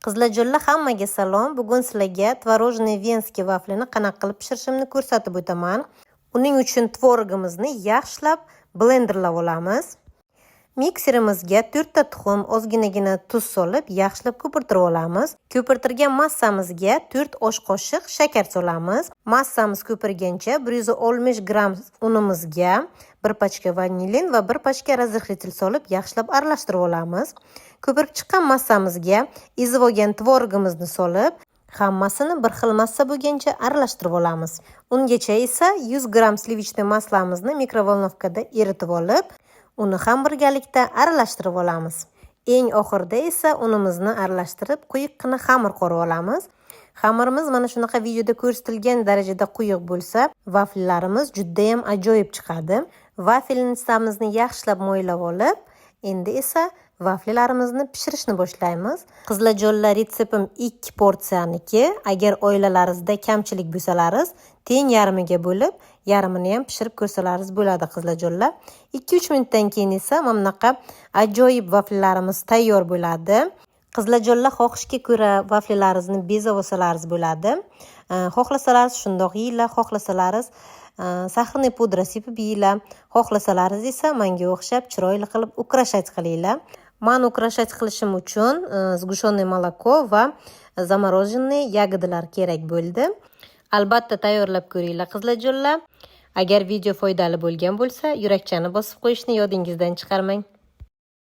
Qizlarjonlar, hammaga salom. Bugun sizlarga tvorожный venskiy vaflini qanaqa qilib pishirishimni ko'rsatib o'taman. Uning uchun tvorogimizni yaxshilab blenderlab olamiz. Mikserimizga 4 ta tuxum, ozginagina tuz solib, yaxshilab ko'pirtirib olamiz. Ko'pirtirgan massamizga 4 osh qoshiq shakar solamiz. Massamiz ko'pirgancha 160 gram unimizga 1 pachka vanilin va 1 pachka razrahletel solib, yaxshilab aralashtirib olamiz. Ko'pirib chiqqan massamizga ezib olgan tvorogimizni solib, hammasini bir xil massa bo'lgancha aralashtirib olamiz. Ungacha esa 100 gram slivichniy maslamizni mikrovolnovkada eritib olib, uni ham birgalikda aralashtirib olamiz. Eng oxirida esa unimizni aralashtirib, quyuqqina xamir qorib olamiz. Xamirimiz mana shunaqa videoda ko'rsatilgan darajada quyuq bo'lsa, vafllarimiz juda ham ajoyib chiqadi. Vaflimizni yaxshilab mo'ylab olib, endi esa vaflilarimizni pishirishni boshlaymiz. Qizlarjonlar, retseptim 2 porsiyaniki. Agar oilalaringizda kamchilik bo'lsalaringiz, teng yarmiga bo'lib, yarmini ham pishirib ko'rsalaringiz bo'ladi qizlarjonlar. 2-3 minutdan keyin esa mana bunaqa ajoyib vaflilarimiz tayyor bo'ladi. Qizlarjonlar, xohishga ko'ra vaflilaringizni bezab olsalaringiz bo'ladi. Xohlasangiz shundoq yeyinglar, xohlasangiz saxarniy pudra sepib yeyinglar, xohlasangiz esa menga o'xshab chiroyli qilib ukrashat qilinglar. Men ukrashat qilishim uchun sgushonoy moloko va zamorоженные ягодалар kerak bo'ldi. Albatta tayyorlab ko'ringlar qizlarjonlar. Agar video foydali bo'lgan bo'lsa, yurakchani bosib qo'yishni yodingizdan chiqarmang.